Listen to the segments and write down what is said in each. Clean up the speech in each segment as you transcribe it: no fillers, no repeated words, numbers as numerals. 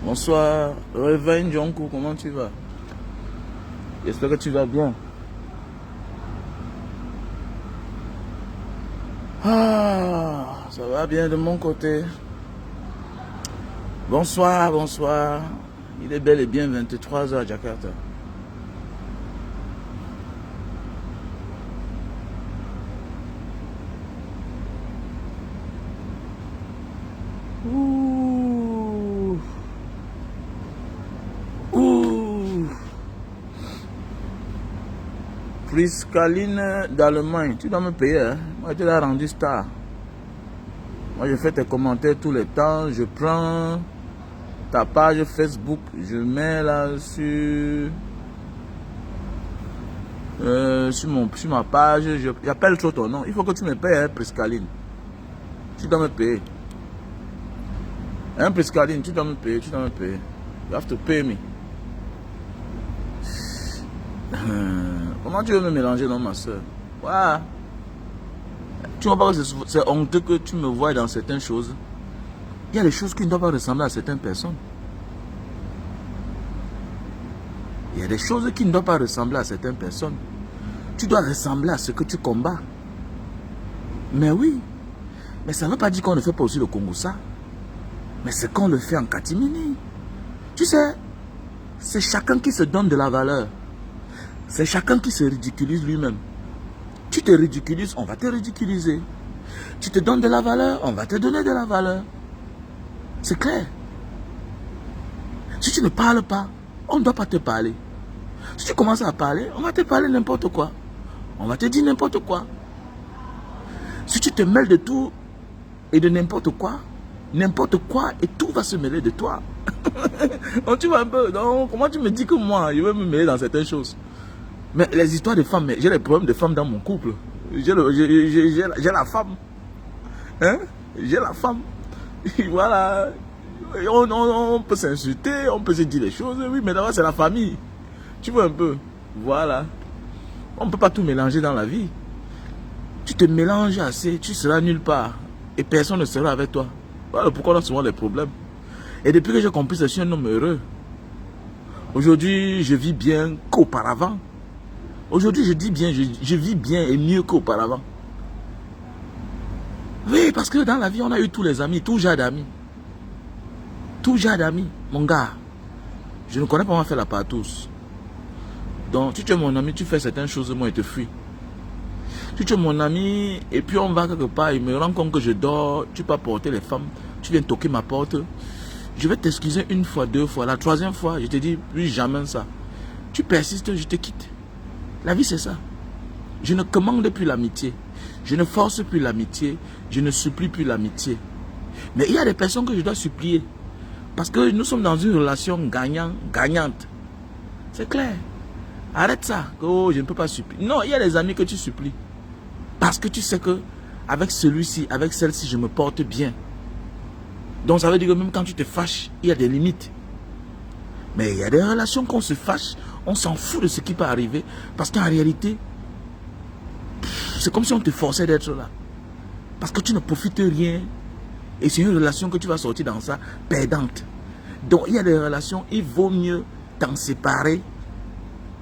Bonsoir, Réveil Njonkou, comment tu vas? J'espère que tu vas bien. Ça va bien de mon côté. Bonsoir, bonsoir. Il est bel et bien 23 h à Jakarta. Ouh. Ouh. Priscaline d'Allemagne, tu dois me payer, hein? Moi, tu l'as rendu star. Moi, je fais tes commentaires tous les temps. Je prends ta page Facebook, je mets là sur ma page. J'appelle trop ton nom. Il faut que tu me payes, hein, Priscaline. Tu dois me payer. Hein, Priscaline, tu dois me payer, tu dois me payer. You have to pay me. Comment tu veux me mélanger, non, ma soeur? Voilà. Tu vois pas que c'est honteux que tu me vois dans certaines choses. Il y a des choses qui ne doivent pas ressembler à certaines personnes. Il y a des choses qui ne doivent pas ressembler à certaines personnes. Tu dois ressembler à ce que tu combats. Mais oui. Mais ça ne veut pas dire qu'on ne fait pas aussi le Kongosa. Mais c'est qu'on le fait en catimini. Tu sais, c'est chacun qui se donne de la valeur. C'est chacun qui se ridiculise lui-même. Tu te ridiculises, on va te ridiculiser. Tu te donnes de la valeur, on va te donner de la valeur. C'est clair. Si tu ne parles pas, on ne doit pas te parler. Si tu commences à parler, on va te parler n'importe quoi. On va te dire n'importe quoi. Si tu te mêles de tout et de n'importe quoi et tout va se mêler de toi. Donc tu vois un peu, donc comment tu me dis que moi, je vais me mêler dans certaines choses? Mais les histoires de femmes, j'ai les problèmes de femmes dans mon couple. J'ai la femme. Hein? J'ai la femme. Voilà. On peut s'insulter, on peut se dire les choses. Oui, mais d'abord c'est la famille. Tu vois un peu. Voilà. On ne peut pas tout mélanger dans la vie. Tu te mélanges assez, tu seras nulle part. Et personne ne sera avec toi. Voilà pourquoi on a souvent des problèmes. Et depuis que j'ai compris, je suis un homme heureux. Aujourd'hui, je vis bien qu'auparavant. Aujourd'hui, je dis bien, je vis bien et mieux qu'auparavant. Oui, parce que dans la vie, on a eu tous les amis, tout genre d'amis. Tout genre d'amis. Mon gars, je ne connais pas comment faire la part à tous. Donc, si tu es mon ami, tu fais certaines choses, moi, je te fuis. Si tu es mon ami, et puis on va quelque part, il me rend compte que je dors, tu peux apporter les femmes, tu viens toquer ma porte. Je vais t'excuser une fois, deux fois. La troisième fois, je te dis plus jamais ça. Tu persistes, je te quitte. La vie, c'est ça. Je ne commande plus l'amitié. Je ne force plus l'amitié. Je ne supplie plus l'amitié. Mais il y a des personnes que je dois supplier. Parce que nous sommes dans une relation gagnante. C'est clair. Arrête ça. Oh, je ne peux pas supplier. Non, il y a des amis que tu supplies. Parce que tu sais que avec celui-ci, avec celle-ci, je me porte bien. Donc ça veut dire que même quand tu te fâches, il y a des limites. Mais il y a des relations qu'on se fâche, on s'en fout de ce qui peut arriver. Parce qu'en réalité, c'est comme si on te forçait d'être là. Parce que tu ne profites rien. Et c'est une relation que tu vas sortir dans ça, perdante. Donc il y a des relations, il vaut mieux t'en séparer.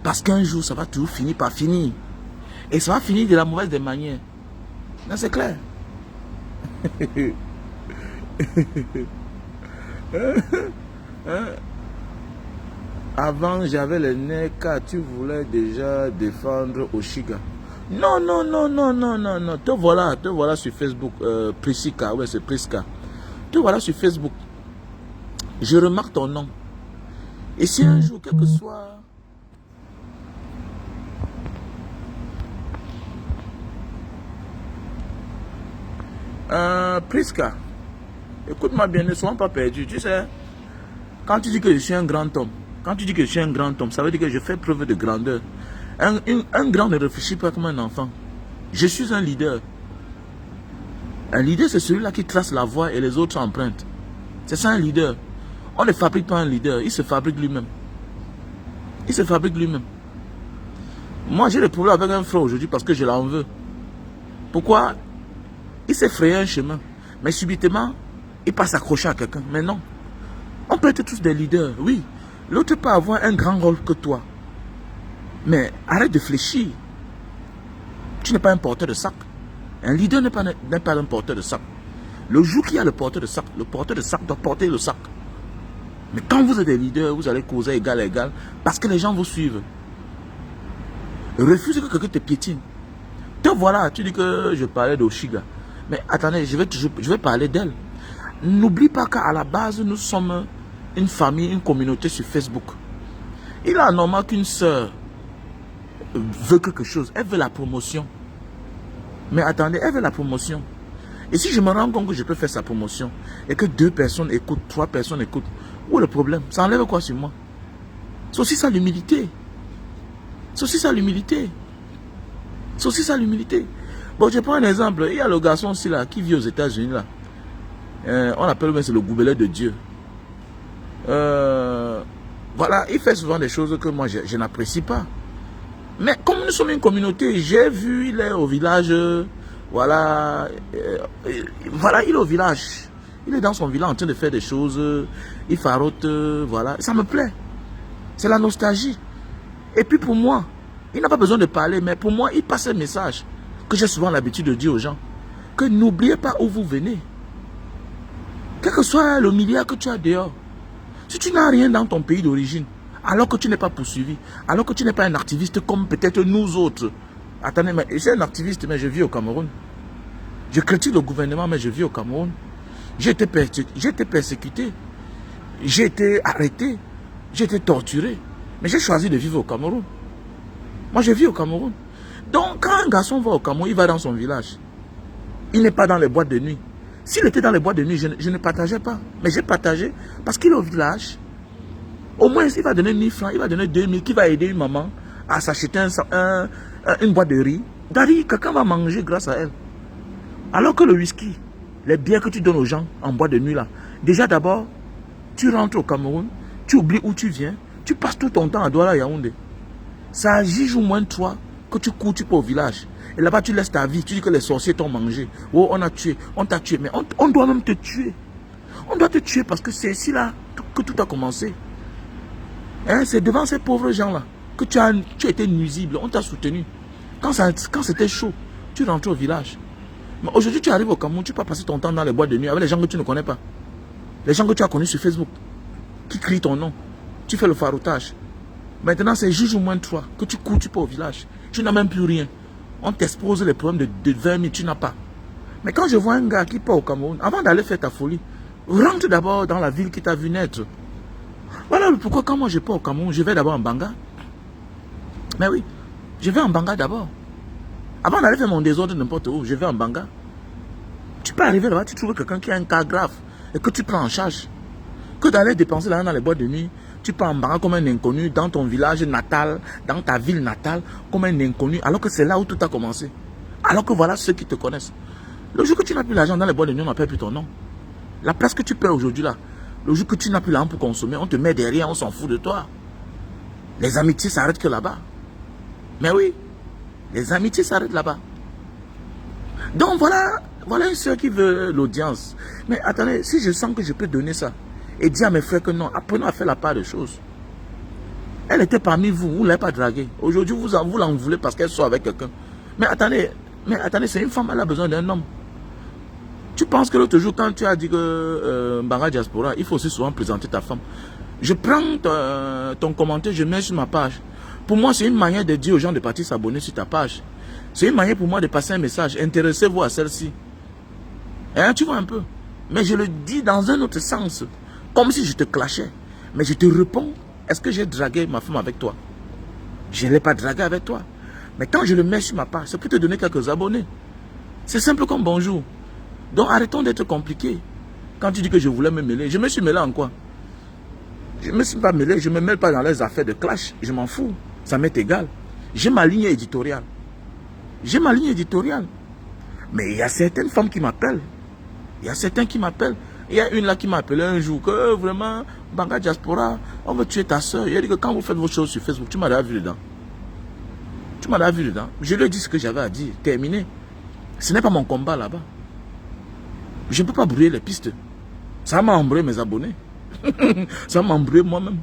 Parce qu'un jour, ça va toujours finir par finir. Et ça va finir de la mauvaise des manières. Non, c'est clair. Avant, j'avais les nez car tu voulais déjà défendre Oshiga. Non, non, non, non, non, non, non. Te voilà sur Facebook. Prisca, ouais, c'est Prisca. Te voilà sur Facebook. Je remarque ton nom. Et si un jour, quel que soit... Prisca, écoute-moi bien, ne sois pas perdu. Tu sais, quand tu dis que je suis un grand homme, ça veut dire que je fais preuve de grandeur. Un grand ne réfléchit pas comme un enfant. Je suis un leader. Un leader, c'est celui-là qui trace la voie et les autres empruntent. C'est ça un leader. On ne fabrique pas un leader, il se fabrique lui-même. Moi, j'ai des problèmes avec un frère aujourd'hui parce que je l'en veux. Pourquoi? Il s'est frayé un chemin. Mais subitement, il passe s'accrocher à quelqu'un. Mais non. On peut être tous des leaders, oui. L'autre peut avoir un grand rôle que toi. Mais arrête de fléchir. Tu n'es pas un porteur de sac. Un leader n'est pas un porteur de sac. Le jour qu'il y a le porteur de sac doit porter le sac. Mais quand vous êtes des leaders, vous allez causer égal à égal parce que les gens vous suivent. Refuse que quelqu'un te piétine. Te voilà, tu dis que je parlais d'Oshiga. Mais attendez, je vais parler d'elle. N'oublie pas qu'à la base, nous sommes une famille, une communauté sur Facebook. Il est normal qu'une sœur veut quelque chose. Elle veut la promotion. Mais attendez, elle veut la promotion. Et si je me rends compte que je peux faire sa promotion et que 2 personnes écoutent, 3 personnes écoutent, où est le problème? Ça enlève quoi sur moi? C'est aussi ça l'humilité. C'est aussi ça l'humilité. C'est aussi ça l'humilité. Bon, je prends un exemple. Il y a le garçon aussi là qui vit aux États-Unis là. On l'appelle, c'est le gouverneur de Dieu. Voilà, il fait souvent des choses que moi je n'apprécie pas. Mais comme nous sommes une communauté, j'ai vu, il est au village, voilà, voilà, il est au village. Il est dans son village en train de faire des choses, il farote, voilà, ça me plaît. C'est la nostalgie. Et puis pour moi, il n'a pas besoin de parler, mais pour moi, il passe un message que j'ai souvent l'habitude de dire aux gens, que n'oubliez pas où vous venez. Quel que soit le milliard que tu as dehors, si tu n'as rien dans ton pays d'origine, alors que tu n'es pas poursuivi, alors que tu n'es pas un activiste comme peut-être nous autres. Attendez, mais je suis un activiste, mais je vis au Cameroun. Je critique le gouvernement, mais je vis au Cameroun. J'ai été persécuté, j'ai été arrêté, j'ai été torturé. Mais j'ai choisi de vivre au Cameroun. Moi, je vis au Cameroun. Donc, quand un garçon va au Cameroun, il va dans son village. Il n'est pas dans les boîtes de nuit. S'il était dans les boîtes de nuit, je ne partageais pas. Mais j'ai partagé parce qu'il est au village. Au moins, il va donner 1000 francs, il va donner 2000, qui va aider une maman à s'acheter une boîte de riz. Dari, quelqu'un va manger grâce à elle. Alors que le whisky, les biens que tu donnes aux gens en boîte de nuit là, déjà d'abord, tu rentres au Cameroun, tu oublies où tu viens, tu passes tout ton temps à Douala Yaoundé. Ça agit au moins de toi que tu cours, tu peux au village. Et là-bas, tu laisses ta vie, tu dis que les sorciers t'ont mangé. Oh, on a tué, on t'a tué. Mais on doit même te tuer. On doit te tuer parce que c'est ici là que tout a commencé. Hein, c'est devant ces pauvres gens-là que tu as été nuisible, on t'a soutenu. Quand c'était chaud, tu rentres au village. Mais aujourd'hui, tu arrives au Cameroun, tu peux passer ton temps dans les boîtes de nuit avec les gens que tu ne connais pas. Les gens que tu as connus sur Facebook, qui crient ton nom. Tu fais le faroutage. Maintenant, c'est juge au moins de toi que tu cours, tu peux au village. Tu n'as même plus rien. On t'expose les problèmes de 20 000, tu n'as pas. Mais quand je vois un gars qui part au Cameroun, avant d'aller faire ta folie, rentre d'abord dans la ville qui t'a vu naître. Voilà pourquoi quand moi je pars au Cameroun, je vais d'abord en Banga. Mais oui, je vais en Banga d'abord. Avant d'aller faire mon désordre n'importe où, je vais en Banga. Tu peux arriver là-bas, tu trouves quelqu'un qui a un cas grave et que tu prends en charge. Que d'aller dépenser là dans les boîtes de nuit, tu pars en Banga comme un inconnu dans ton village natal, dans ta ville natale, comme un inconnu, alors que c'est là où tout a commencé. Alors que voilà ceux qui te connaissent. Le jour que tu n'as plus l'argent dans les boîtes de nuit, on n'appelle plus ton nom. La place que tu perds aujourd'hui là, le jour que tu n'as plus l'argent pour consommer, on te met derrière, on s'en fout de toi. Les amitiés s'arrêtent que là-bas. Mais oui, les amitiés s'arrêtent là-bas. Donc voilà une soeur qui veut l'audience. Mais attendez, si je sens que je peux donner ça et dire à mes frères que non, apprenons à faire la part des choses. Elle était parmi vous, vous ne l'avez pas draguée. Aujourd'hui, vous l'en voulez parce qu'elle soit avec quelqu'un. Mais attendez, c'est une femme, elle a besoin d'un homme. Tu penses que l'autre jour, quand tu as dit que Mbanga Diaspora, il faut aussi souvent présenter ta femme. Je prends ton commentaire, je mets sur ma page. Pour moi, c'est une manière de dire aux gens de partir s'abonner sur ta page. C'est une manière pour moi de passer un message. Intéressez-vous à celle-ci. Hein, tu vois un peu. Mais je le dis dans un autre sens. Comme si je te clashais. Mais je te réponds. Est-ce que j'ai dragué ma femme avec toi? Je ne l'ai pas dragué avec toi. Mais quand je le mets sur ma page, c'est pour te donner quelques abonnés. C'est simple comme bonjour. Donc arrêtons d'être compliqués. Quand tu dis que je voulais me mêler, je me suis mêlé en quoi? Je ne me suis pas mêlé, je ne me mêle pas dans les affaires de clash. Je m'en fous. Ça m'est égal. J'ai ma ligne éditoriale. J'ai ma ligne éditoriale. Mais il y a certaines femmes qui m'appellent. Il y a certains qui m'appellent. Il y a une là qui m'a appelé un jour que vraiment, Mbanga Diaspora, on veut tuer ta soeur. Il a dit que quand vous faites vos choses sur Facebook, tu m'as déjà vu dedans. Tu m'as déjà vu dedans. Je lui ai dit ce que j'avais à dire. Terminé. Ce n'est pas mon combat là-bas. Je ne peux pas brouiller les pistes. Ça m'a embrayé mes abonnés. Ça m'a embrayé moi-même.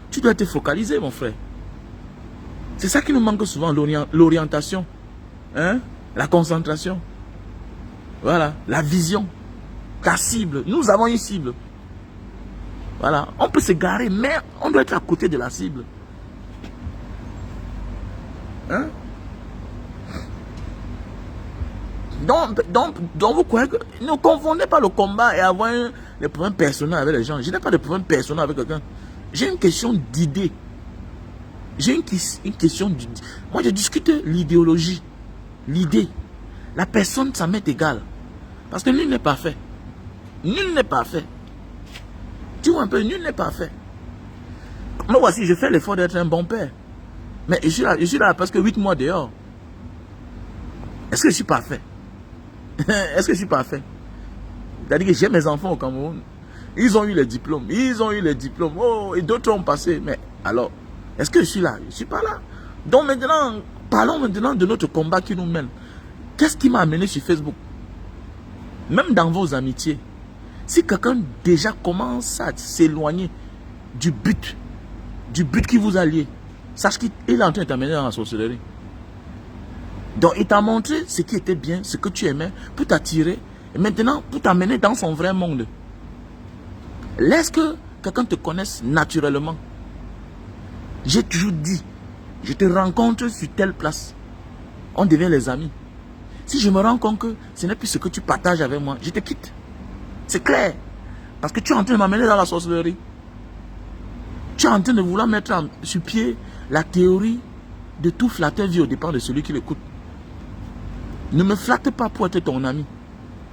Tu dois te focaliser, mon frère. C'est ça qui nous manque souvent, l'orientation. Hein? La concentration. Voilà, la vision. Ta cible. Nous avons une cible. Voilà, on peut se garer, mais on doit être à côté de la cible. Hein? Donc, vous croyez que... Ne confondez pas le combat et avoir des problèmes personnels avec les gens. Je n'ai pas de problème personnel avec quelqu'un. J'ai une question d'idée. J'ai une question d'idée. Moi, je discute l'idéologie. L'idée. La personne, ça m'est égal. Parce que nul n'est pas fait. Nul n'est pas fait. Tu vois un peu, nul n'est pas fait. Moi, voici, je fais l'effort d'être un bon père. Mais je suis là parce que 8 mois dehors. Est-ce que je suis parfait? Est-ce que je suis parfait? C'est-à-dire que j'ai mes enfants au Cameroun. Ils ont eu les diplômes. Ils ont eu les diplômes. Oh, et d'autres ont passé. Mais alors, est-ce que je suis là? Je ne suis pas là. Donc maintenant, parlons maintenant de notre combat qui nous mène. Qu'est-ce qui m'a amené sur Facebook? Même dans vos amitiés. Si quelqu'un déjà commence à s'éloigner du but qui vous a lié, sache qu'il est en train de t'amener dans la sorcellerie. Donc il t'a montré ce qui était bien, ce que tu aimais, pour t'attirer, et maintenant pour t'amener dans son vrai monde. Laisse que quelqu'un te connaisse naturellement. J'ai toujours dit, je te rencontre sur telle place, on devient les amis. Si je me rends compte que ce n'est plus ce que tu partages avec moi, je te quitte. C'est clair. Parce que tu es en train de m'amener dans la sorcellerie. Tu es en train de vouloir mettre sur pied la théorie de tout flatteur vit au dépend de celui qui l'écoute. Ne me flatte pas pour être ton ami.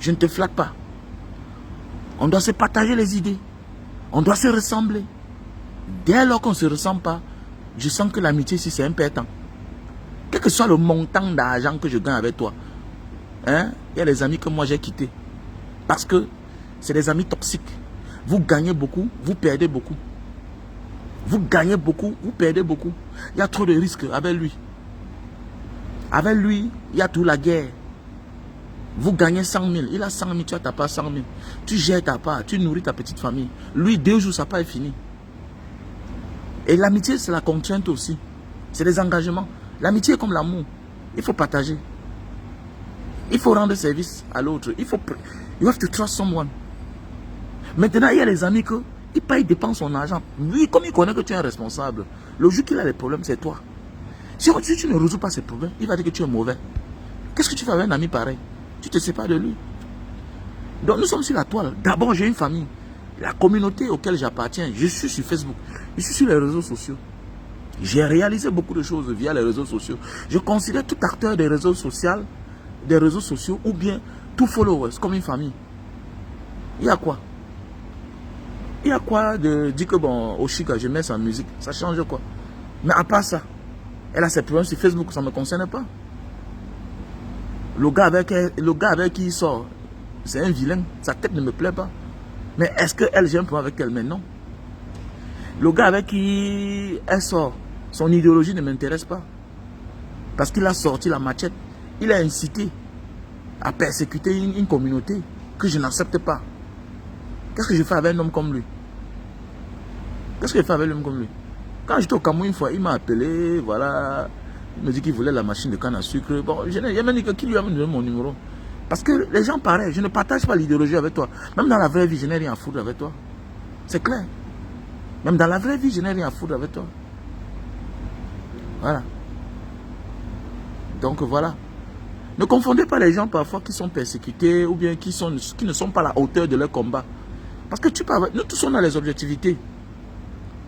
Je ne te flatte pas. On doit se partager les idées. On doit se ressembler. Dès lors qu'on ne se ressemble pas, je sens que l'amitié ici c'est un perdant. Quel que soit le montant d'argent que je gagne avec toi, hein, il y a les amis que moi j'ai quittés. Parce que c'est des amis toxiques. Vous gagnez beaucoup, vous perdez beaucoup. Vous gagnez beaucoup, vous perdez beaucoup. Il y a trop de risques avec lui. Avec lui, il y a toute la guerre. Vous gagnez 100 000, il a 100 000, tu as ta part 100 000. Tu gères ta part, tu nourris ta petite famille. Lui, 2 jours, sa part est finie. Et l'amitié, c'est la contrainte aussi. C'est des engagements. L'amitié est comme l'amour. Il faut partager. Il faut rendre service à l'autre. You have to trust someone. Maintenant, il y a les amis que il dépense son argent. Lui, comme il connaît que tu es un responsable, le jour qu'il a des problèmes, c'est toi. Si tu ne résous pas ses problèmes, il va dire que tu es mauvais. Qu'est-ce que tu fais avec un ami pareil? Tu te sépares de lui. Donc nous sommes sur la toile. D'abord, j'ai une famille. La communauté auquel j'appartiens, je suis sur Facebook. Je suis sur les réseaux sociaux. J'ai réalisé beaucoup de choses via les réseaux sociaux. Je considère tout acteur des réseaux sociaux ou bien tout followers comme une famille. Il y a quoi? Il y a quoi de dire que bon, au Chica, je mets sa musique, ça change quoi? Mais à part ça, elle a ses problèmes sur Facebook, ça ne me concerne pas. Le gars avec qui il sort, c'est un vilain, sa tête ne me plaît pas. Mais est-ce qu'elle, j'ai un problème avec elle? Mais non. Le gars avec qui elle sort, son idéologie ne m'intéresse pas. Parce qu'il a sorti la machette, il a incité à persécuter une communauté que je n'accepte pas. Qu'est-ce que je fais avec un homme comme lui? Qu'est-ce que je fais avec un homme comme lui? Quand j'étais au Cameroun une fois, il m'a appelé, voilà. Il me dit qu'il voulait la machine de canne à sucre. Bon, il m'a dit qu'il lui a donné mon numéro. Parce que les gens pareils, je ne partage pas l'idéologie avec toi. Même dans la vraie vie, je n'ai rien à foutre avec toi. C'est clair. Même dans la vraie vie, je n'ai rien à foutre avec toi. Voilà. Donc voilà. Ne confondez pas les gens parfois qui sont persécutés ou bien qui ne sont pas à la hauteur de leur combat. Parce que nous tous on a les objectivités.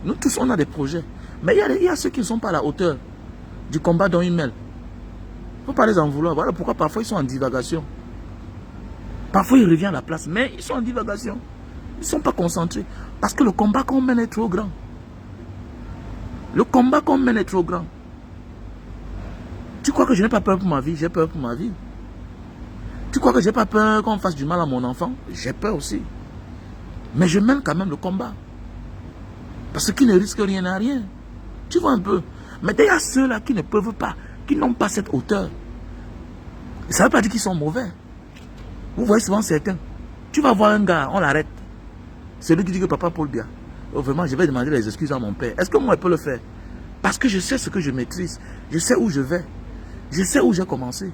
Nous tous on a des projets. Mais il y a ceux qui ne sont pas à la hauteur du combat dont ils mêlent. Il ne faut pas les en vouloir. Voilà pourquoi parfois ils sont en divagation. Parfois ils reviennent à la place, mais ils sont en divagation. Ils ne sont pas concentrés. Parce que le combat qu'on mène est trop grand. Le combat qu'on mène est trop grand. Tu crois que je n'ai pas peur pour ma vie? J'ai peur pour ma vie. Tu crois que je n'ai pas peur qu'on fasse du mal à mon enfant? J'ai peur aussi. Mais je mène quand même le combat. Parce qu'il ne risque rien à rien. Tu vois un peu. Mais il y a ceux-là qui ne peuvent pas, qui n'ont pas cette hauteur. Ça ne veut pas dire qu'ils sont mauvais. Vous voyez souvent certains. Tu vas voir un gars, on l'arrête. C'est lui qui dit que papa Paul Biya, oh, vraiment, je vais demander les excuses à mon père. Est-ce que moi, je peux le faire? Parce que je sais ce que je maîtrise. Je sais où je vais. Je sais où j'ai commencé.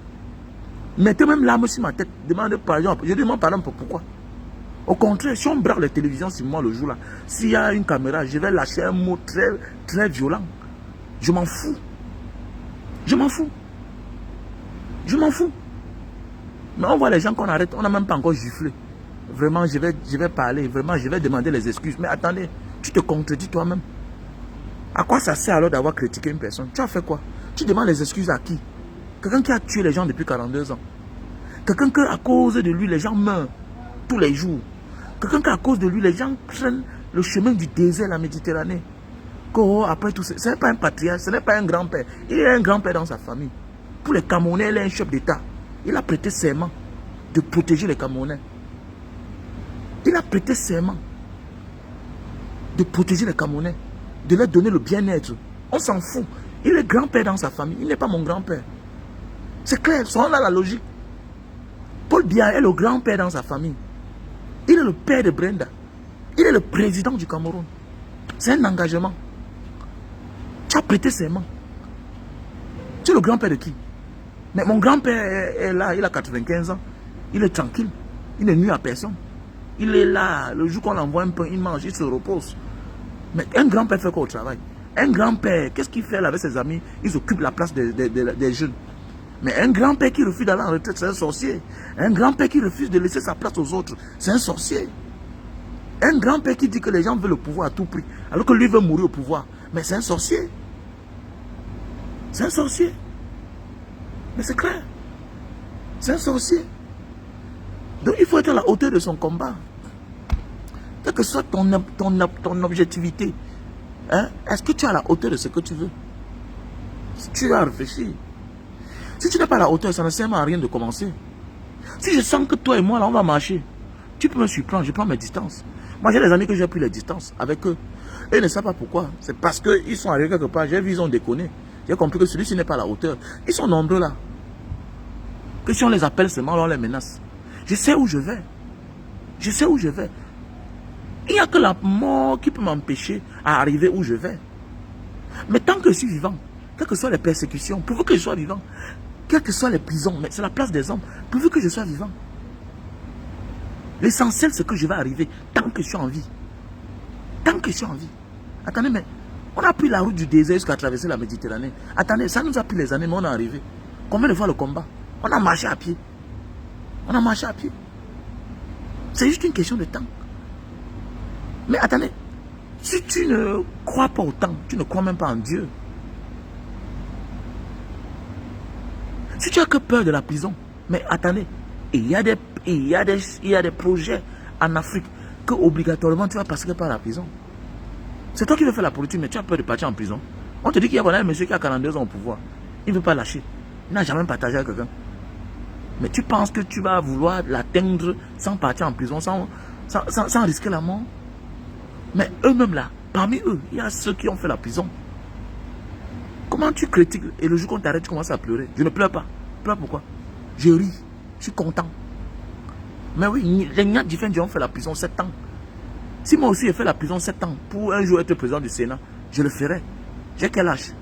Mettez même l'arme sur ma tête. Demandez pardon. Je demande pardon pour pourquoi. Au contraire, si on braque la télévision sur moi le jour là, s'il y a une caméra, je vais lâcher un mot très, très violent. Je m'en fous. Je m'en fous. Je m'en fous. Mais on voit les gens qu'on arrête, on n'a même pas encore giflé. Vraiment, je vais parler, vraiment, je vais demander les excuses. Mais attendez, tu te contredis toi-même. À quoi ça sert alors d'avoir critiqué une personne? Tu as fait quoi? Tu demandes les excuses à qui? Quelqu'un qui a tué les gens depuis 42 ans. Quelqu'un qui, à cause de lui, les gens meurent tous les jours. Quelqu'un qui, à cause de lui, les gens prennent le chemin du désert, la Méditerranée. Oh, après tout, ce n'est pas un patriarche, ce n'est pas un grand-père. Il est un grand-père dans sa famille. Pour les Camerounais, il est un chef d'État. Il a prêté serment de protéger les Camerounais. Il a prêté serment de protéger les Camerounais, de leur donner le bien-être. On s'en fout. Il est grand-père dans sa famille. Il n'est pas mon grand-père. C'est clair, on a la logique. Paul Biya est le grand-père dans sa famille. Il est le père de Brenda. Il est le président du Cameroun. C'est un engagement. Tu as prêté serment. Tu es le grand-père de qui? Mais mon grand-père est là, il a 95 ans. Il est tranquille. Il ne nuit à personne. Il est là, le jour qu'on envoie un pain, il mange, il se repose. Mais un grand-père fait quoi au travail? Un grand-père, qu'est-ce qu'il fait là avec ses amis? Il occupe la place des jeunes. Mais un grand-père qui refuse d'aller en retraite, c'est un sorcier. Un grand-père qui refuse de laisser sa place aux autres, c'est un sorcier. Un grand-père qui dit que les gens veulent le pouvoir à tout prix, alors que lui veut mourir au pouvoir. Mais c'est un sorcier. C'est un sorcier. Mais c'est clair. C'est un sorcier. Donc il faut être à la hauteur de son combat. Quelle que soit ton objectivité, hein, est-ce que tu es à la hauteur de ce que tu veux? Si tu as réfléchi. Si tu n'es pas à la hauteur, ça ne sert à rien de commencer. Si je sens que toi et moi, là, on va marcher, tu peux me surprendre, je prends mes distances. Moi, j'ai des amis que j'ai pris les distances avec eux. Et ils ne savent pas pourquoi. C'est parce qu'ils sont arrivés quelque part. J'ai vu, ils ont déconné. J'ai compris que celui-ci n'est pas à la hauteur. Ils sont nombreux là. Que si on les appelle seulement, on les menace. Je sais où je vais. Je sais où je vais. Il n'y a que la mort qui peut m'empêcher à arriver où je vais. Mais tant que je suis vivant, quelles que soient les persécutions, pourvu que je sois vivant, quelles que soient les prisons, mais c'est la place des hommes, pourvu que je sois vivant. L'essentiel, c'est que je vais arriver tant que je suis en vie. Tant que je suis en vie. Attendez, mais on a pris la route du désert jusqu'à traverser la Méditerranée. Attendez, ça nous a pris les années, mais on est arrivé. Combien de fois le combat? On a marché à pied. On a marché à pied. C'est juste une question de temps. Mais attendez, si tu ne crois pas au temps, tu ne crois même pas en Dieu. Si tu as que peur de la prison, mais attendez, il y a des projets en Afrique que obligatoirement tu vas passer par la prison. C'est toi qui veux faire la politique, mais tu as peur de partir en prison. On te dit qu'il y a un monsieur qui a 42 ans au pouvoir. Il ne veut pas lâcher. Il n'a jamais partagé avec quelqu'un. Mais tu penses que tu vas vouloir l'atteindre sans partir en prison, sans risquer la mort? Mais eux-mêmes là, parmi eux, il y a ceux qui ont fait la prison. Comment tu critiques et le jour qu'on t'arrête, tu commences à pleurer? Je ne pleure pas. Pleure pourquoi? Je ris. Je suis content. Mais oui, les Nyat Diffendi ont fait la prison 7 ans. Si moi aussi j'ai fait la prison 7 ans pour un jour être président du Sénat, je le ferai. J'ai quel âge?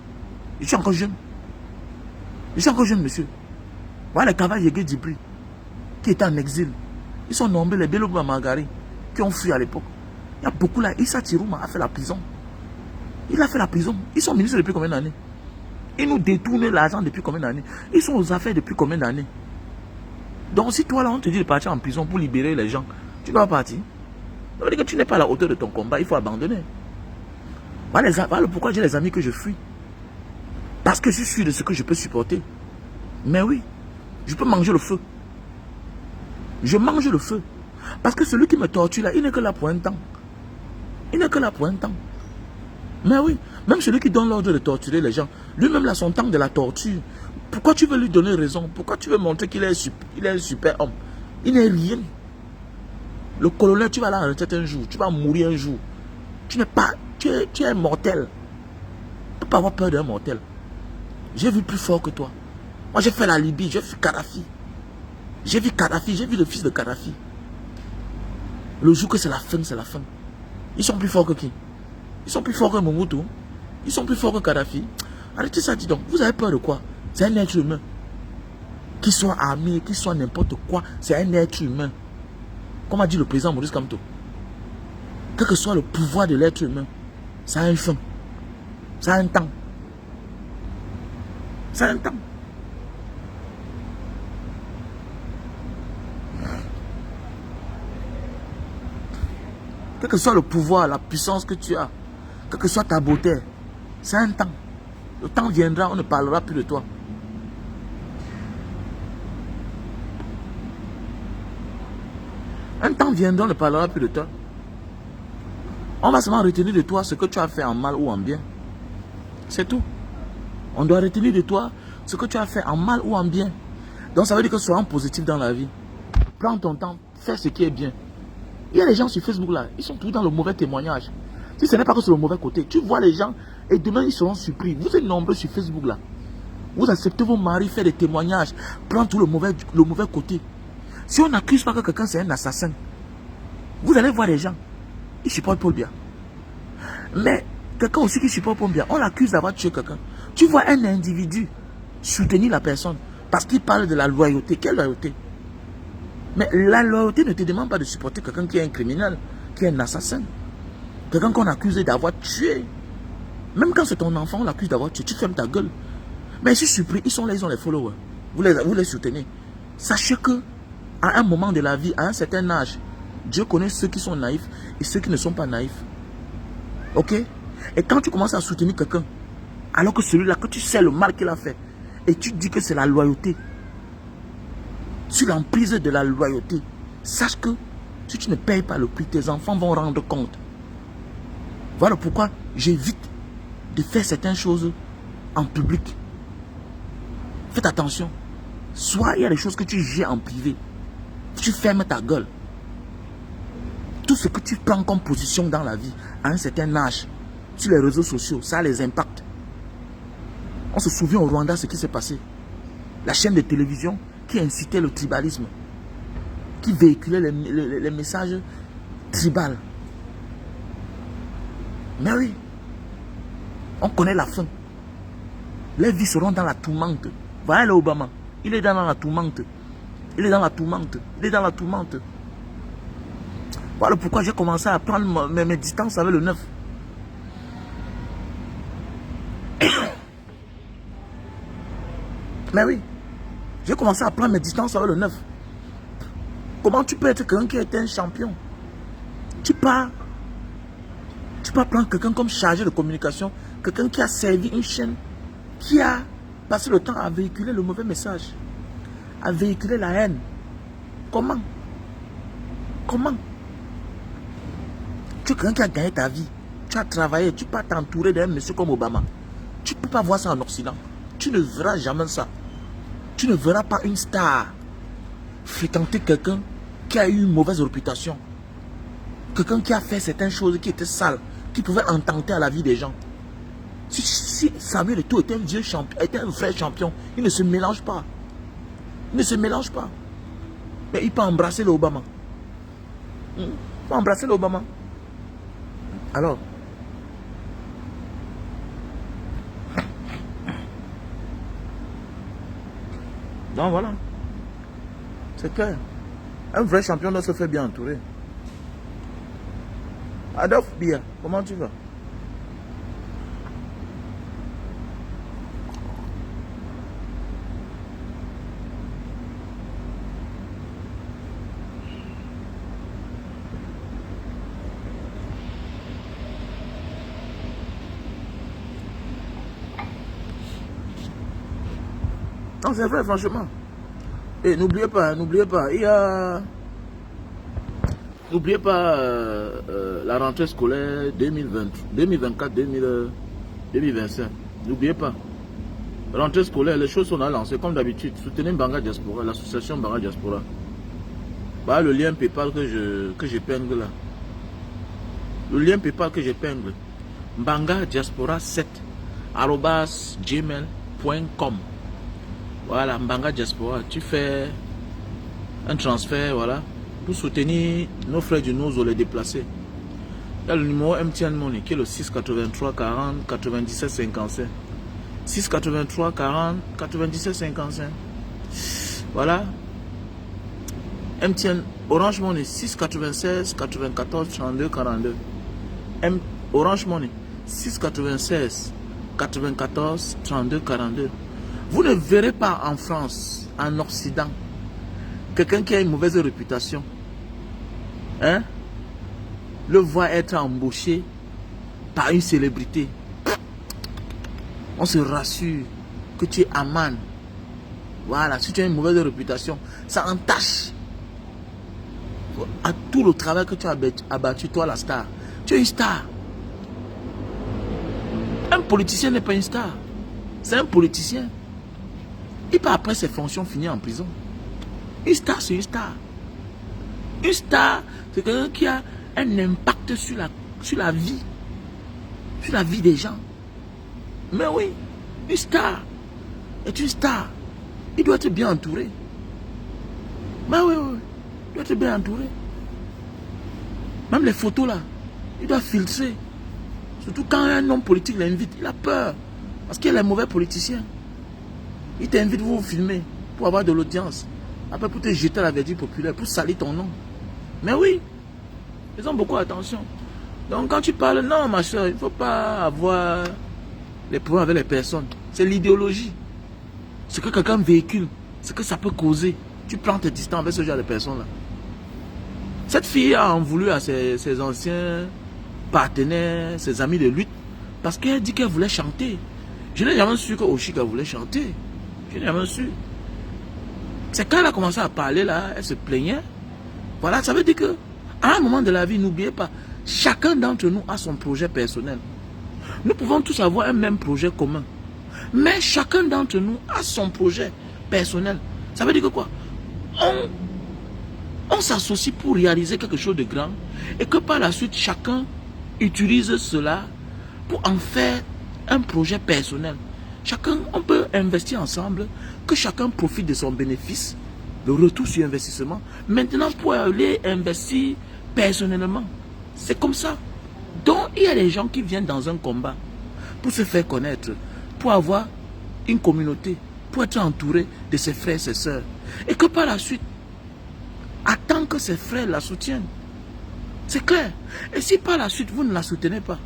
Je suis encore jeune. Je suis encore jeune, monsieur. Voilà les Kava Yégué Dibri, qui étaient en exil. Ils sont nombreux, les Bello Margari, qui ont fui à l'époque. Il y a beaucoup là. Issa Tirouma a fait la prison. Il a fait la prison. Ils sont ministres depuis combien d'années? Ils nous détournent l'argent depuis combien d'années? Ils sont aux affaires depuis combien d'années? Donc si toi là, on te dit de partir en prison pour libérer les gens, tu dois partir. Ça veut dire que tu n'es pas à la hauteur de ton combat, il faut abandonner. Voilà pourquoi j'ai les amis que je fuis. Parce que je suis de ce que je peux supporter. Mais oui, je peux manger le feu. Je mange le feu. Parce que celui qui me torture là, il n'est que là pour un temps. Il n'est que là pour un temps. Mais oui, même celui qui donne l'ordre de torturer les gens, lui-même là, son temps de la torture. Pourquoi tu veux lui donner raison? Pourquoi tu veux montrer qu'il est, un super homme? Il n'est rien. Le colonel, tu vas aller en retraite un jour, tu vas mourir un jour. Tu n'es pas, tu es mortel. Tu ne peux pas avoir peur d'un mortel. J'ai vu plus fort que toi. Moi j'ai fait la Libye, j'ai vu Kadhafi. J'ai vu Kadhafi, j'ai vu le fils de Kadhafi. Le jour que c'est la fin, c'est la fin. Ils sont plus forts que qui? Ils sont plus forts que Mobutu. Ils sont plus forts que Kadhafi. Arrêtez ça, dis donc. Vous avez peur de quoi? C'est un être humain. Qu'il soit armé, qu'il soit n'importe quoi, c'est un être humain. Comme a dit le président Maurice Kamto. Quel que soit le pouvoir de l'être humain, ça a une fin. Ça a un temps. Ça a un temps. Quel que soit le pouvoir, la puissance que tu as, quelle que soit ta beauté, ça a un temps. Le temps viendra, on ne parlera plus de toi. Un temps viendra, on ne parlera plus de toi. On va seulement retenir de toi ce que tu as fait en mal ou en bien. C'est tout. On doit retenir de toi ce que tu as fait en mal ou en bien. Donc ça veut dire que soyons positifs dans la vie. Prends ton temps, fais ce qui est bien. Il y a des gens sur Facebook là, ils sont tous dans le mauvais témoignage. Si ce n'est pas que sur le mauvais côté, tu vois les gens et demain ils seront surpris. Vous êtes nombreux sur Facebook là. Vous acceptez vos maris faire des témoignages, prendre tout le mauvais côté. Si on n'accuse pas que quelqu'un c'est un assassin, vous allez voir les gens, ils supportent Paul Biya. Mais quelqu'un aussi qui supporte Paul Biya, on l'accuse d'avoir tué quelqu'un. Tu vois un individu soutenir la personne parce qu'il parle de la loyauté. Quelle loyauté? Mais la loyauté ne te demande pas de supporter quelqu'un qui est un criminel, qui est un assassin. Quelqu'un qu'on accuse d'avoir tué. Même quand c'est ton enfant, on l'accuse d'avoir tué, tu fermes ta gueule. Mais je suis surpris, ils sont là, ils ont les followers. Vous les soutenez. Sachez que à un moment de la vie, à un certain âge, Dieu connaît ceux qui sont naïfs et ceux qui ne sont pas naïfs. Ok? Et quand tu commences à soutenir quelqu'un, alors que celui-là, que tu sais le mal qu'il a fait, et tu dis que c'est la loyauté, sur l'emprise de la loyauté, sache que si tu ne payes pas le prix, tes enfants vont rendre compte. Voilà pourquoi j'évite de faire certaines choses en public. Faites attention. Soit il y a des choses que tu gères en privé. Tu fermes ta gueule. Tout ce que tu prends comme position dans la vie, à un certain âge, sur les réseaux sociaux, ça les impacte. On se souvient au Rwanda ce qui s'est passé. La chaîne de télévision qui incitait le tribalisme, qui véhiculait les messages tribaux. Mais oui, on connaît la fin. Les vies seront dans la tourmente. Voilà l'Obama, il est dans la tourmente. Il est dans la tourmente. Il est dans la tourmente. Voilà pourquoi j'ai commencé à prendre mes distances avec le 9. Mais oui, j'ai commencé à prendre mes distances avec le 9. Comment tu peux être quelqu'un qui est un champion? Tu peux prendre quelqu'un comme chargé de communication, quelqu'un qui a servi une chaîne, qui a passé le temps à véhiculer le mauvais message, à véhiculer la haine. Comment? Comment? Tu es quelqu'un qui a gagné ta vie, tu as travaillé, tu peux t'entourer d'un monsieur comme Obama. Tu ne peux pas voir ça en Occident. Tu ne verras jamais ça. Tu ne verras pas une star fréquenter quelqu'un qui a eu une mauvaise réputation. Quelqu'un qui a fait certaines choses qui étaient sales, qui pouvaient ententer à la vie des gens. Si Samuel Eto'o était un vieux champion, était un vrai champion, il ne se mélange pas. Il ne se mélange pas. Mais il peut embrasser l'Obama. Il peut embrasser l'Obama. Alors, donc voilà. C'est clair. Un vrai champion doit se faire bien entourer. Adolphe Biya, comment tu vas? Non, c'est vrai, franchement. Et n'oubliez pas, il y a... N'oubliez pas la rentrée scolaire 2024-2025. N'oubliez pas. Rentrée scolaire, les choses sont à lancer comme d'habitude. Soutenez Mbanga Diaspora, l'association Mbanga Diaspora. Bah, le lien PayPal que j'épingle là. Le lien PayPal que j'épingle. Mbanga Diaspora 7 @gmail.com. Voilà, Mbanga Diaspora. Tu fais un transfert, voilà, pour soutenir nos frères du Nozo, les déplacés. Il y a le numéro MTN Money qui est le 683 40 97 55. 683 40 97 55. Voilà. MTN Orange Money 696 94 32 42. Orange Money 696 94 32 42. Vous ne verrez pas en France, en Occident, quelqu'un qui a une mauvaise réputation, hein, le voir être embauché par une célébrité. On se rassure que tu es Aman. Voilà, si tu as une mauvaise réputation, ça entache à tout le travail que tu as abattu, toi la star. Tu es une star. Un politicien n'est pas une star. C'est un politicien. Il part après ses fonctions finir en prison. Une star, c'est une star. Une star, c'est quelqu'un qui a un impact sur la vie. Sur la vie des gens. Mais oui, une star est une star. Il doit être bien entouré. Mais oui, il doit être bien entouré. Même les photos là, il doit filtrer. Surtout quand un homme politique l'invite, il a peur. Parce qu'il est mauvais politicien. Il t'invite, vous filmer, pour avoir de l'audience. Après, pour te jeter à la vertu populaire, pour salir ton nom. Mais oui, ils ont beaucoup attention. Donc quand tu parles, non ma soeur, il ne faut pas avoir les problèmes avec les personnes. C'est l'idéologie. Ce que quelqu'un véhicule, ce que ça peut causer. Tu prends tes distances avec ce genre de personnes-là. Cette fille a en voulu à ses anciens partenaires, ses amis de lutte, parce qu'elle dit qu'elle voulait chanter. Je n'ai jamais su que Oshika voulait chanter. Je n'ai jamais su. C'est quand elle a commencé à parler là, elle se plaignait. Voilà, ça veut dire que à un moment de la vie, n'oubliez pas, chacun d'entre nous a son projet personnel. Nous pouvons tous avoir un même projet commun. Mais chacun d'entre nous a son projet personnel. Ça veut dire que quoi? On s'associe pour réaliser quelque chose de grand et que par la suite, chacun utilise cela pour en faire un projet personnel. Chacun, on peut investir ensemble, que chacun profite de son bénéfice, le retour sur investissement. Maintenant, pour aller investir personnellement, c'est comme ça. Donc, il y a des gens qui viennent dans un combat pour se faire connaître, pour avoir une communauté, pour être entouré de ses frères et ses sœurs. Et que par la suite, attend que ses frères la soutiennent. C'est clair. Et si par la suite, vous ne la soutenez pas,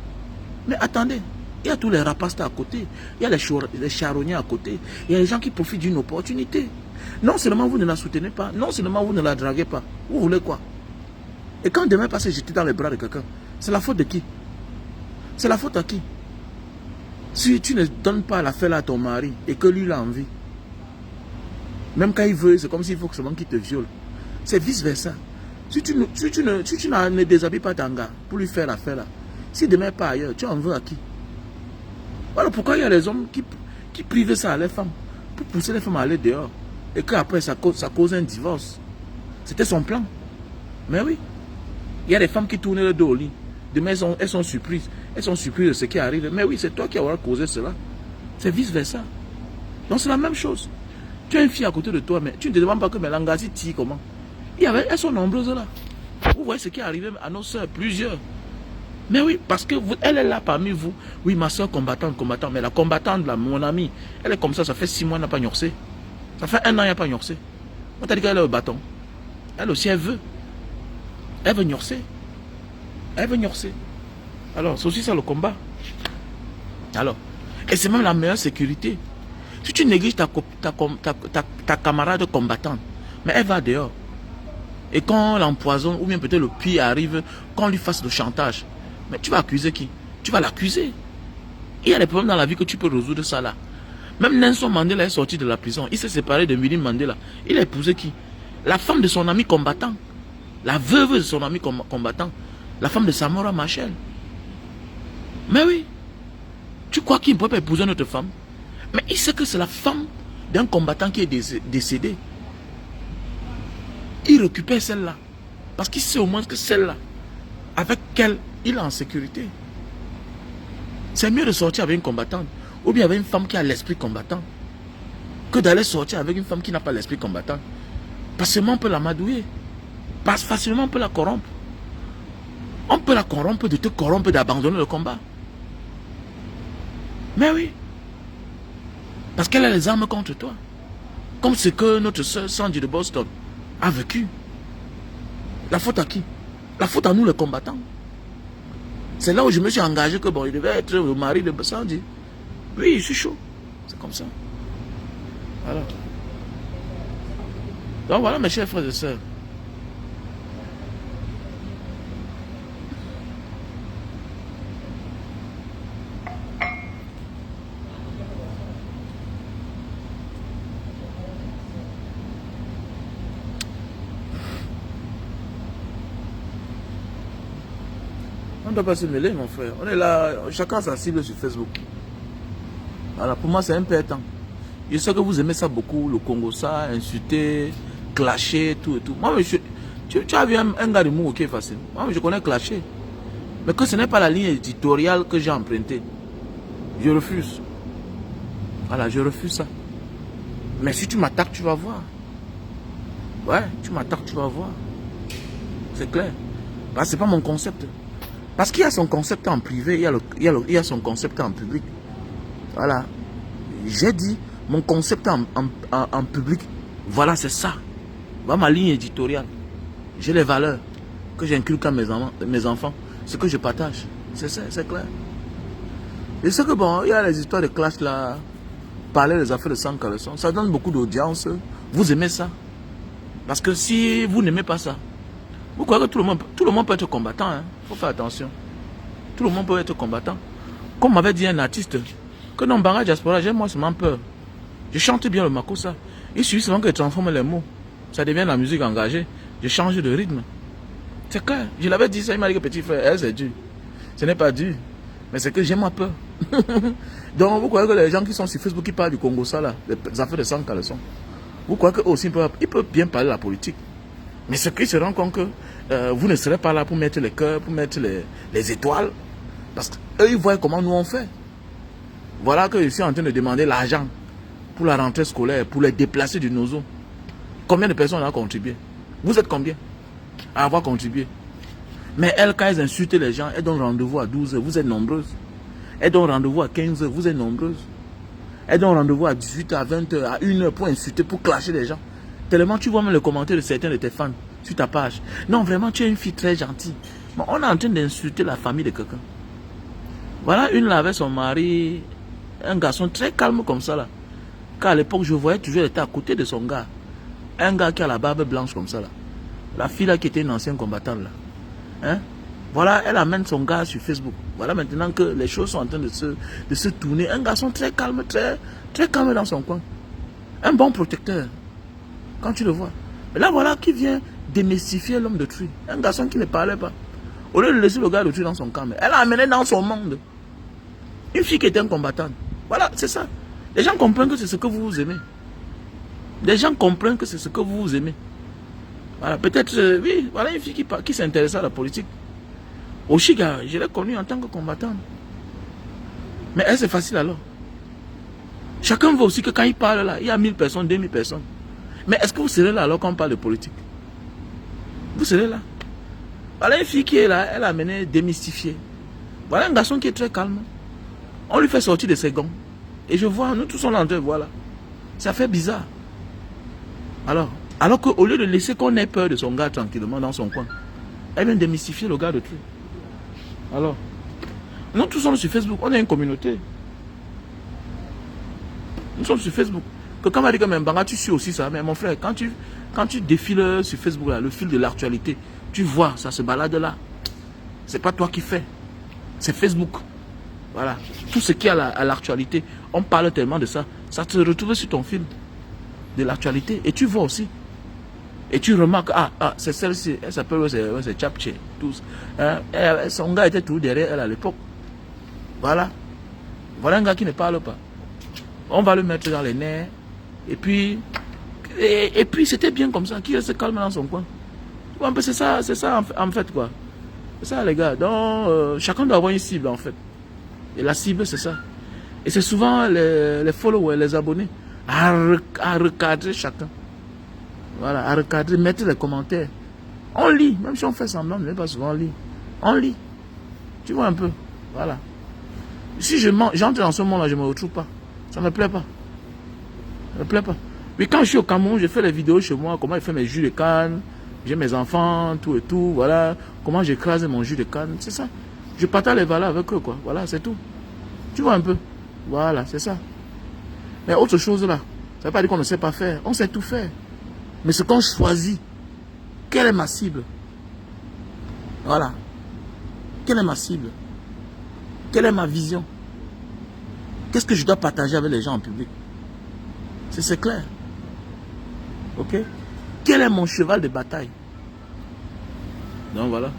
mais attendez, il y a tous les rapaces à côté, il y a les charognards à côté, il y a les gens qui profitent d'une opportunité. Non seulement vous ne la soutenez pas, non seulement vous ne la draguez pas, vous voulez quoi? Et quand demain passe jeter dans les bras de quelqu'un, c'est la faute de qui? C'est la faute à qui? Si tu ne donnes pas l'affaire à ton mari et que lui l'a envie, même quand il veut, c'est comme s'il faut que seulement qu'il te viole. C'est vice versa. Si tu ne déshabilles pas ton gars pour lui faire l'affaire là, si demain pas ailleurs, tu en veux à qui? Voilà pourquoi il y a les hommes qui privent ça à les femmes, pour pousser les femmes à aller dehors. Et qu'après ça cause un divorce. C'était son plan. Mais oui, il y a des femmes qui tournent le dos au lit. Demain elles sont surprises. Elles sont surprises de ce qui arrive. Mais oui, c'est toi qui auras causé cela. C'est vice versa. Donc c'est la même chose. Tu as une fille à côté de toi, mais tu ne te demandes pas que mes langages tirent comment. Elles sont nombreuses là. Vous voyez ce qui est arrivé à nos soeurs, plusieurs. Mais oui, parce que elle est là parmi vous. Oui, ma soeur combattante. Mais la combattante, là, mon amie, elle est comme ça fait 6 mois, elle n'a pas gnorsé. Ça fait 1 an, elle n'a pas gnorsé. On t'a dit qu'elle est au bâton. Elle aussi, elle veut. Elle veut gnorser. Elle veut gnorser. Alors, c'est aussi ça le combat. Alors, et c'est même la meilleure sécurité. Si tu négliges ta camarade combattante, mais elle va dehors. Et quand on l'empoisonne, ou bien peut-être le pire arrive, qu'on lui fasse le chantage, mais tu vas accuser qui? Tu vas l'accuser. Il y a des problèmes dans la vie que tu peux résoudre ça là. Même Nelson Mandela est sorti de la prison. Il s'est séparé de Winnie Mandela. Il a épousé qui? La femme de son ami combattant. La veuve de son ami combattant. La femme de Samora Machel. Mais oui. Tu crois qu'il ne peut pas épouser notre femme? Mais il sait que c'est la femme d'un combattant qui est décédé. Il récupère celle-là. Parce qu'il sait au moins que celle-là, avec elle, il est en sécurité. C'est mieux de sortir avec une combattante, ou bien avec une femme qui a l'esprit combattant, que d'aller sortir avec une femme qui n'a pas l'esprit combattant. Facilement on peut la madouer. Facilement on peut la corrompre. On peut la corrompre, de te corrompre, d'abandonner le combat. Mais oui. Parce qu'elle a les armes contre toi. Comme ce que notre soeur Sandy de Boston a vécu. La faute à qui? La faute à nous les combattants. C'est là où je me suis engagé que bon, il devait être le mari de Sandy. Oui, je suis chaud. C'est comme ça. Voilà. Donc voilà mes chers frères et sœurs. On ne doit pas se mêler, mon frère. On est là, chacun sa cible sur Facebook. Voilà, pour moi, c'est un peu temps. Je sais que vous aimez ça beaucoup, le Congo, ça, insulter, clasher, tout et tout. Moi, tu as vu un gars de mou, ok, facile. Moi, je connais clasher. Mais que ce n'est pas la ligne éditoriale que j'ai empruntée. Je refuse. Voilà, je refuse ça. Mais si tu m'attaques, tu vas voir. Ouais, tu m'attaques, tu vas voir. C'est clair. Parce que ce n'est pas mon concept. Parce qu'il y a son concept en privé, il y a son concept en public. Voilà. J'ai dit, mon concept en public, voilà, c'est ça. Voilà ma ligne éditoriale. J'ai les valeurs que j'inculque à mes enfants. Ce que je partage. C'est ça, c'est clair. Et c'est que bon, il y a les histoires de clash là. Parler des affaires de sang caleçon. Ça donne beaucoup d'audience. Vous aimez ça. Parce que si vous n'aimez pas ça, vous croyez que tout le monde peut être combattant. Il faut faire attention. Tout le monde peut être combattant. Comme m'avait dit un artiste, que dans Banga Diaspora, j'ai moi seulement peur. Je chante bien le makossa. Il suffit seulement que je transforme les mots. Ça devient la musique engagée. Je change de rythme. C'est clair. Je l'avais dit ça, il m'a dit que petit frère, c'est dur. Ce n'est pas dur. Mais c'est que j'ai ma peur. Donc vous croyez que les gens qui sont sur Facebook qui parlent du Congo, ça là, les affaires de sang caleçon, vous croyez qu'eux aussi ils peuvent bien parler de la politique. Mais ce qu'ils se rendent compte que vous ne serez pas là pour mettre les cœurs, pour mettre les étoiles. Parce qu'eux, ils voient comment nous on fait. Voilà que je suis en train de demander l'argent pour la rentrée scolaire, pour les déplacer du Nozo. Combien de personnes ont contribué? Vous êtes combien à avoir contribué? Mais elles, quand elles insultent les gens, elles donnent rendez-vous à 12h, vous êtes nombreuses. Elles donnent rendez-vous à 15h, vous êtes nombreuses. Elles donnent rendez-vous à 18h, à 20h, à 1h pour insulter, pour clasher les gens. Tellement tu vois même les commentaires de certains de tes fans sur ta page. Non, vraiment, tu es une fille très gentille. Bon, on est en train d'insulter la famille de quelqu'un. Voilà, une là avec son mari, un garçon très calme comme ça là. Car à l'époque, je voyais toujours, elle était à côté de son gars. Un gars qui a la barbe blanche comme ça là. La fille là qui était une ancienne combattante là. Hein? Voilà, elle amène son gars sur Facebook. Voilà maintenant que les choses sont en train de se tourner. Un garçon très calme, très calme dans son coin. Un bon protecteur. Quand tu le vois. Mais là voilà qui vient démystifier l'homme de Tri. Un garçon qui ne parlait pas. Au lieu de laisser le gars de Tri dans son camp, elle a amené dans son monde. Une fille qui était un combattant. Voilà, c'est ça. Les gens comprennent que c'est ce que vous aimez. Les gens comprennent que c'est ce que vous aimez. Voilà, peut-être, oui, voilà une fille qui s'intéresse à la politique. Oshiga, je l'ai connue en tant que combattante. Mais elle, c'est facile alors. Chacun veut aussi que quand il parle là, il y a 1000 personnes, 2000 personnes. Mais est-ce que vous serez là alors quand on parle de politique? Vous serez là. Voilà une fille qui est là, elle a amené démystifier. Voilà un garçon qui est très calme. On lui fait sortir de ses gants. Et je vois, nous tous on l'entend, voilà. Ça fait bizarre. Alors qu'au lieu de laisser qu'on ait peur de son gars tranquillement dans son coin, elle vient démystifier le gars de truc. Alors, nous tous sommes sur Facebook, on est une communauté. Nous sommes sur Facebook. Que quand on m'a dit que même Banga, tu suis aussi ça, mais mon frère, quand tu défiles sur Facebook, là, le fil de l'actualité, tu vois, ça se balade là. C'est pas toi qui fais. C'est Facebook. Voilà. Tout ce qui est à l'actualité, on parle tellement de ça. Ça se retrouve sur ton fil de l'actualité. Et tu vois aussi. Et tu remarques, c'est celle-ci, elle s'appelle, c'est Chapche, tous. Son gars était tout derrière elle à l'époque. Voilà. Voilà un gars qui ne parle pas. On va le mettre dans les nerfs. Et puis c'était bien comme ça, qu'il reste calme dans son coin. C'est ça en fait quoi. C'est ça les gars. Donc chacun doit avoir une cible en fait. Et la cible c'est ça. Et c'est souvent les followers, les abonnés, à recadrer chacun. Voilà, à recadrer, mettre les commentaires. On lit, même si on fait semblant, on n'est pas souvent lit. On lit. Tu vois un peu. Voilà. Si j'entre dans ce monde-là, je ne me retrouve pas. Ça ne me plaît pas. Ça ne me plaît pas. Mais quand je suis au Cameroun, je fais les vidéos chez moi, comment je fais mes jus de canne, j'ai mes enfants, tout et tout, voilà. Comment j'écrase mon jus de canne, c'est ça. Je partage les valeurs avec eux, quoi. Voilà, c'est tout. Tu vois un peu. Voilà, c'est ça. Mais autre chose là, ça ne veut pas dire qu'on ne sait pas faire. On sait tout faire. Mais ce qu'on choisit, quelle est ma cible? Voilà. Quelle est ma cible? Quelle est ma vision? Qu'est-ce que je dois partager avec les gens en public? C'est clair. Ok? Quel est mon cheval de bataille? Donc voilà.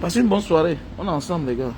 Passez une bonne soirée. On est ensemble, les gars.